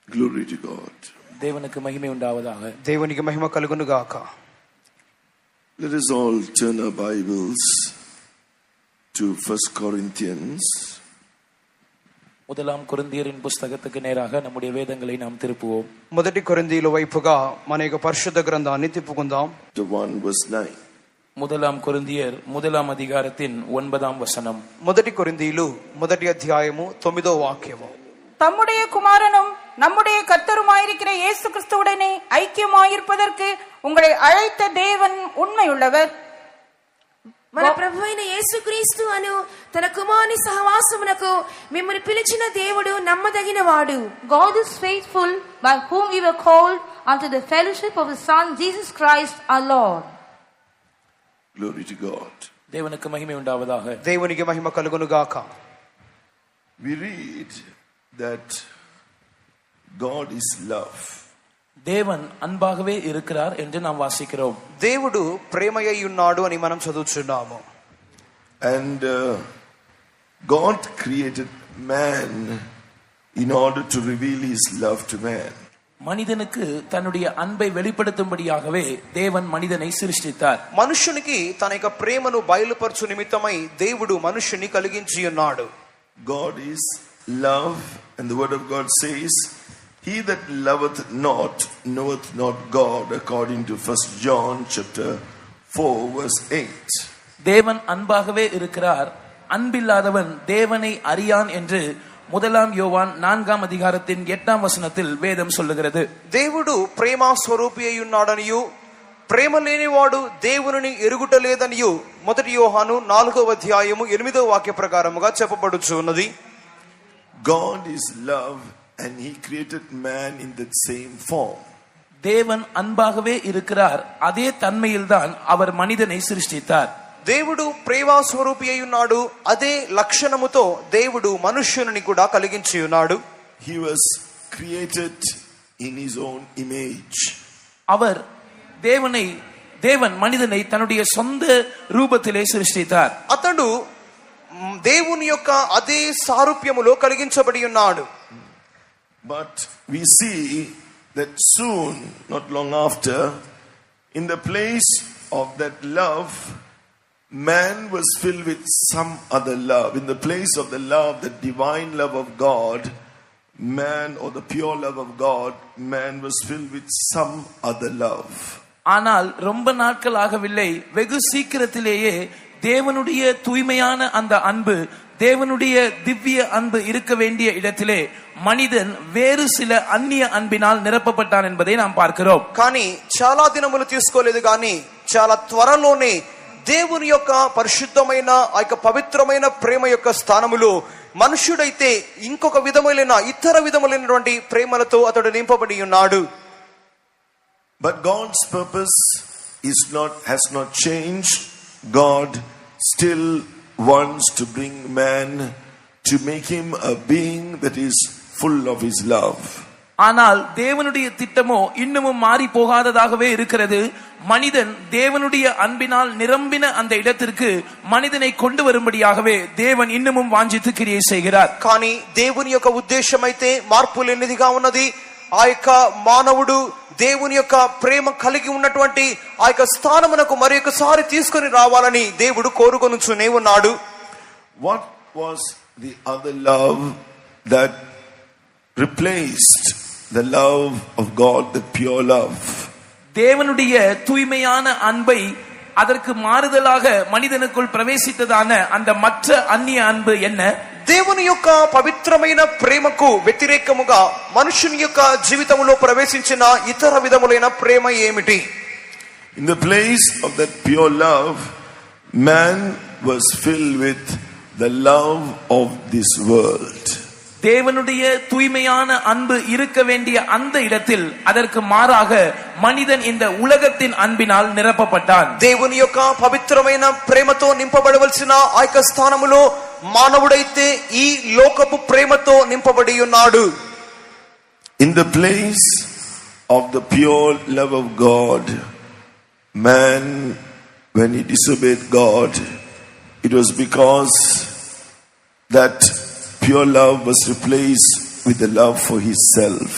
Glory to God. தேவனுக்கு மகிமை உண்டாவதாக. தேவனுக்கு மகிமை கலுகுను గాక. Let us all turn our Bibles to 1 Corinthians. முதலாம் கொரிந்தியரின் புத்தகத்துக்கு நேராக நம்முடைய வேதங்களை நாம் திருப்புவோம். మొదటి కొరింథీయుల వైపుగా మన యొక్క పరిశుద్ధ గ్రంథాన్ని తిప్పుకుందాం. 1 verse 9. முதலாம் கொரிந்தியர் முதலாம் அதிகாரத்தின் 9ஆம் வசனம். మొదటి కొరింథీయులు మొదటి అధ్యాయము 9వ వాక్యము. தம்முடைய குமாரனும் நம்முடைய கர்த்தருமாயிருக்கிற இயேசு கிறிஸ்துவுடனே ஐக்கியமாயிருப்பதற்கு உங்களை அழைத்த தேவன் உண்மையுள்ளவர். మన ప్రభువైన యేసుక్రీస్తు అను తన కుమారుని సహవాసమునకు మిమ్మును పిలిచిన దేవుడు నమ్మదగినవాడు. God is faithful, by whom we were called unto the fellowship of his Son Jesus Christ our Lord. Glory to God. தேவனுக்கு மகிமை உண்டாவதாக. దేవునికి మహిమ కలుగును గాక. We read that God is love. தேவன் அன்பாகவே இருக்கிறார் என்று நாம் வாசிக்கிறோம். దేవుడు ప్రేమయ్య ఉన్నాడు అని మనం చదువుచున్నాము. And God created man in order to reveal his love to man. மனிதனுக்கு தன்னுடைய அன்பை வெளிப்படுத்தும்படியாகவே தேவன் மனிதனை சிருஷ்டித்தார். మనుషునికి తన యొక్క ప్రేమను బయలుపరచు నిమిత్తమై దేవుడు మనుషుని కలిగించి ఉన్నాడు. God is love, and the word of God says, he that loveth not knoweth not God, according to 1 John chapter 4 verse 8. தேவன் அன்பாகவே இருக்கிறார், அன்பில்லாதவன் தேவனை அறியான் என்று முதலாம் யோவான் 4ஆம் அதிகாரத்தின் 8ஆம் வசனத்தில் வேதம் சொல்லுகிறது. దేవుడు ప్రేమ స్వరూపి అయి ఉన్నాడనియు ప్రేమ లేనివాడు దేవునిని ఎరుగుటలేదనియు మొదటి యోహాను 4వ అధ్యాయము 8వ వాక్య ప్రకారముగా చెప్పబడుచున్నది. God is love, and he created man in that same form. தேவன் அன்பாகவே இருக்கிறார், அதே தன்மையில்தான் அவர் மனிதனை சிருஷ்டித்தார். దేవుడు ప్రేమ స్వరూపి అయి ఉన్నాడు, అదే లక్షణముతో దేవుడు మనుష్యుని కూడా కలిగించి ఉన్నాడు. He was created in his own image. அவர் தேவன் மனிதனை தன்னுடைய சொந்த ரூபத்திலே சிருஷ்டித்தார். అతడు దేవుని యొక్క అదే సారూప్యములో కలిగించబడి ఉన్నాడు. But we see that soon, not long after, in the place of that love, man was filled with some other love. In the place of the love, the divine love of God, man, or the pure love of God, man was filled with some other love. ஆனால் ரொம்ப நாட்கள் ஆகவில்லை, வெகு சீக்கிரத்திலேயே தேவனுடைய தூய்மையான அந்த அன்பு, தேவனுடைய திவ்ய அன்பு இருக்க வேண்டிய இடத்திலே மனிதன் வேறு சில అన్య అన్பினால் నిరపపட்டான் என்பதை நாம் பார்க்கிறோம். కానీ చాలా దినములు తీసుకోలేదు, కానీ చాలా త్వరలోనే దేవుని యొక్క పరిశుద్ధమైన ఆ యొక్క పవిత్రమైన ప్రేమ యొక్క స్థానములో మనుషుడైతే ఇంకొక విధములైన ఇతర విధములైనటువంటి ప్రేమలతో అతడు నింపబడి ఉన్నాడు. But God's purpose has not changed. God still wants to bring man to make him a being that is full of his love. ஆனால் தேவனுடைய திட்டமோ இன்னமும் மாறி போகாததாகவே இருக்கிறது. மனிதன் தேவனுடைய அன்பினால் நிரம்பின அந்த இடத்திற்கு மனிதனை கொண்டு வரும்படியாகவே தேவன் இன்னமும் வாஞ்சித்து கிரியை செய்கிறார். కానీ దేవుని యొక్క ఉద్దేశం అయితే మార్పు లేనిదిగా ఉన్నది. ఆ యొక్క మానవుడు దేవుని యొక్క ప్రేమ కలిగి ఉన్నటువంటి ఆ యొక్క స్థానమునకు మరి ఒకసారి తీసుకొని రావాలని దేవుడు కోరుకొనుచునే ఉన్నాడు. What was the other love that replaced the love of God, the pure love? தேவனுடைய தூய்மையான அன்பை அதற்கு மாறுதலாக மனிதனுக்குள் பிரவேசித்ததான அந்த மற்ற அந்நிய அன்பு என்ன? దేవుని యొక్క పవిత్రమైన ప్రేమకు వ్యతిరేకముగా మనుషుని యొక్క జీవితంలో ప్రవేశించిన ఇతర విధములైన ప్రేమ ఏమిటి? In the place of that pure love, man was filled with the love of this world. தேவனுடைய தூய்மையான அன்பு இருக்க வேண்டிய அந்த இடத்தில் அதற்கு மாறாக மனிதன் இந்த உலகத்தின் அன்பினால் நிரப்பப்பட்டான். దేవుని యొక్క పవిత్రమైన ప్రేమతో నింపబడవలసిన ఆ యొక్క స్థానములో మానవుడైతే ఈ లోకపు ప్రేమతో నింపబడి ఉన్నాడు. In the place of the pure love of God, man, when he disobeyed God, it was because that pure love was replaced with the love for his self.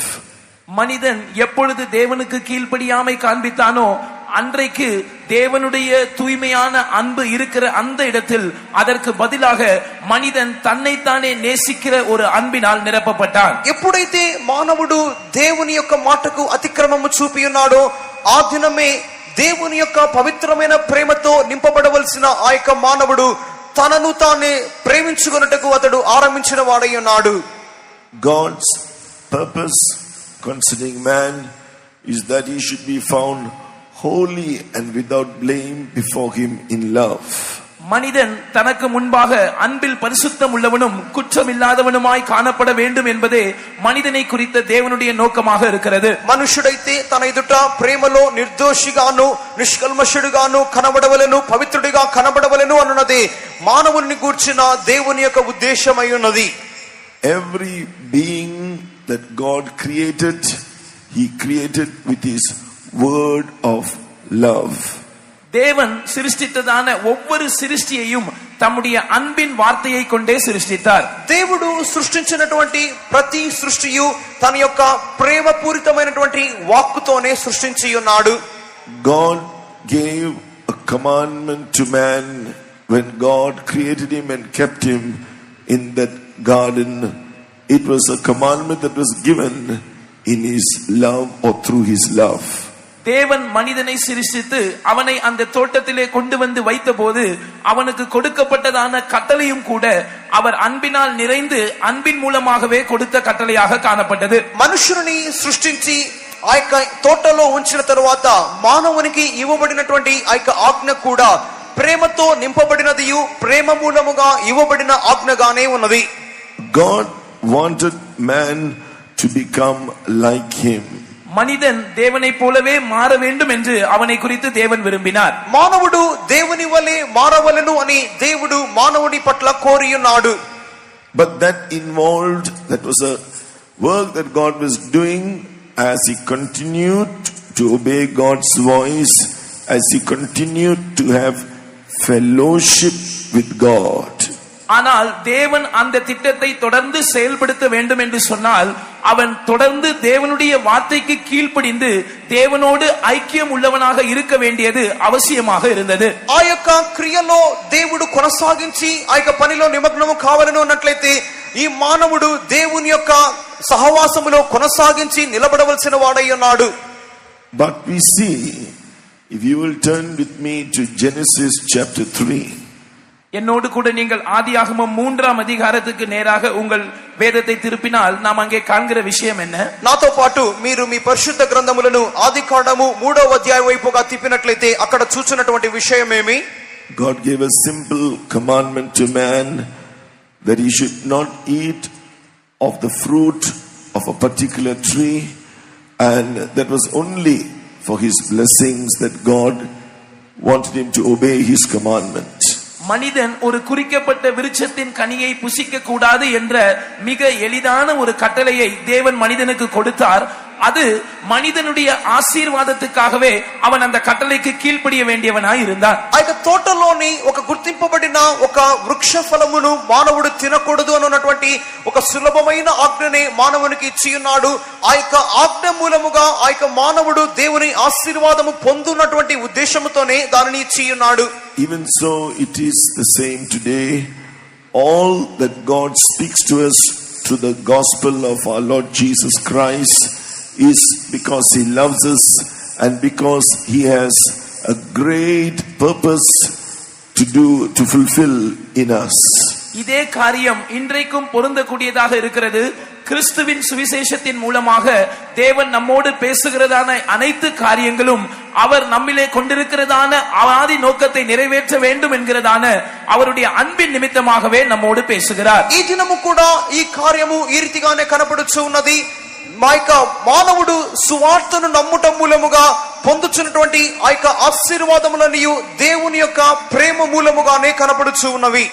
மனிதன் எப்பொழுது தேவனுக்கு கீழ்ப்படியாமை காண்பித்தானோ அன்றைக்கு தேவனுடைய தூய்மையான அன்பு இருக்கிற அந்த இடத்தில் அதற்கு பதிலாக மனிதன் தன்னைத்தானே நேசிக்கிற ஒரு அன்பினால் నింపబడ్డాன். ఎప్పుడైతే మానవుడు దేవుని యొక్క మాటకు అతిక్రమము చూపి ఉన్నాడో ఆ దినమే దేవుని యొక్క పవిత్రమైన ప్రేమతో నింపబడవలసిన ఆ యొక్క మానవుడు తనను తానే ప్రేమించుకొనుటకు అతడు ఆరంభించిన వాడై ఉన్నాడు. God's purpose concerning man is that he should be found holy and without blame before him in love. மனிதன் தனக்கு முன்பாக அன்பில் பரிசுத்தம் உள்ளவனும் குற்றமில்லாதவனுமாய் காணப்பட வேண்டும் என்பதே மனிதனை குறித்த தேவனுடைய நோக்கமாக இருக்கிறது. మనుషుడైతే తన ఎదుట ప్రేమలో నిర్దోషిగాను నిష్కల్మషుడుగాను కనబడవలెను పవిత్రుడిగా కనబడవలెను అన్నది మానవుని గూర్చిన దేవుని యొక్క ఉద్దేశమై ఉన్నది. Every being that God created, he created with his word of love. தேவன் சிருஷ்டித்ததான ஒவ்வொரு சிருஷ்டியையும் தம்முடைய அன்பின் வார்த்தையை கொண்டே சிருஷ்டித்தார். దేవుడు సృష్టించినటువంటి ప్రతి సృష్టియు తన యొక్క ప్రేమపూరితమైనటువంటి వాక్కుతోనే సృష్టించి ఉన్నాడు. God gave a commandment to man when God created him and kept him in that garden. It was a commandment that was given in his love or through his love. தேவன் மனிதனை சிருஷ்டித்து அவனை அந்த தோட்டத்திலே கொண்டு வந்து வைத்தபோது அவனுக்கு கொடுக்கப்பட்டதான கட்டளையும் கூட அவர் அன்பினால் நிறைந்து அன்பின் மூலமாகவே கொடுத்த கட்டளையாக காணப்பட்டது. మనుషుని సృష్టించి ఆ యొక్క తోటలో ఉంచిన తరువాత మానవునికి ఇవ్వబడినటువంటి ఆ యొక్క ఆజ్ఞ కూడా ప్రేమతో నింపబడినదియు ప్రేమ మూలముగా ఇవ్వబడిన ఆజ్ఞగానే ఉన్నది. God wanted man to become like him. மனிதன் தேவனை போலவே மாற வேண்டும் என்று அவனை குறித்து தேவன் விரும்பினார். మానవుడు దేవుని వలె మారవలెను అని దేవుడు మానవుని పట్ల కోరియున్నాడు. But that involved, that was a work that God was doing as he continued to obey God's voice, as he continued to have fellowship with God. ஆனால் தேவன் அந்த திட்டத்தை தொடர்ந்து செயல்படுத்த வேண்டும் என்று சொன்னால் அவன் தொடர்ந்து தேவனுடைய வார்த்தைக்கு கீழ்ப்படிந்து தேவனோடு ஐக்கியம் உள்ளவனாக இருக்க வேண்டியது அவசியமாக இருந்தது. ఆ యొక్క క్రియలో దేవుడు కొనసాగించి ఆ యొక్క పనిలో నిమగ్నము కావాలని అన్నట్లయితే ఈ మానవుడు దేవుని యొక్క సహవాసములో కొనసాగించి నిలబడవలసిన వాడై ఉన్నాడు. But we see, if you will turn with me to Genesis chapter 3. என்னோடு கூட நீங்கள் ஆதியாகமம் 3ஆம் அதிகாரத்துக்கு நேராக உங்கள் வேதத்தை திருப்பினால் நாம் அங்கே காண்கிற விஷயம் என்ன? నాతో పాటు మీరు మీ పరిశుద్ధ గ్రంథములను ఆదికాండము 3వ అధ్యాయం వైపుగా తిప్పినట్లయితే అక్కడ చూస్తున్నటువంటి విషయం ఏమి? God gave a simple commandment to man that he should not eat of the fruit of a particular tree, and that was only for his blessings that God wanted him to obey his commandment. மனிதன் ஒரு குறிக்கப்பட்ட விருட்சத்தின் கனியை புசிக்க கூடாது என்ற மிக எளிதான ஒரு கட்டளையை தேவன் மனிதனுக்கு கொடுத்தார். அது மனிதனுடைய ஆசீர்வாதத்துக்காகவே அவன் அந்த கட்டளைக்கு கீழ்ப்படிய வேண்டியவனாய் இருந்தான். ఆ యొక్క తోటలోని ఒక గుర్తింపబడిన ఒక వృక్ష ఫలమును మానవుడు తినకూడదు అన్నటువంటి ఒక సులభమైన ఆజ్ఞని మానవునికి ఇచ్చి ఉన్నాడు. ఆ యొక్క ఆజ్ఞ మూలముగా ఆ యొక్క మానవుడు దేవుని ఆశీర్వాదము పొందునటువంటి ఉద్దేశముతోనే దానిని ఇచ్చి ఉన్నాడు. Even so, it is the same today. All that God speaks to us through the gospel of our Lord Jesus Christ is because he loves us and because he has a great purpose to fulfill in us. இதே காரியம் இன்றைக்கும் பொருந்தக்கூடியதாக இருக்கிறது. கிறிஸ்துவின் சுவிசேஷத்தின் மூலமாக தேவன் நம்மோடு பேசுகிறதான அனைத்து காரியங்களும் அவர் நம்மிலே கொண்டிருக்கிறதான ஆதி நோக்கத்தை நிறைவேற்ற வேண்டும் என்கிறதான அவருடைய அன்பின் நிமித்தமாகவே நம்மோடு பேசுகிறார். ఈ దినము కూడా ఈ కార్యము ఈ రీతిగానే కనపడుచు ఉన్నది. మానవుడు సువార్తను నమ్ముట మూలముగా పొందుచున్నటువంటి ఆ యొక్క ఆశీర్వాదములన్నీ దేవుని యొక్క ప్రేమ మూలముగానే కనపడుచు ఉన్నవి.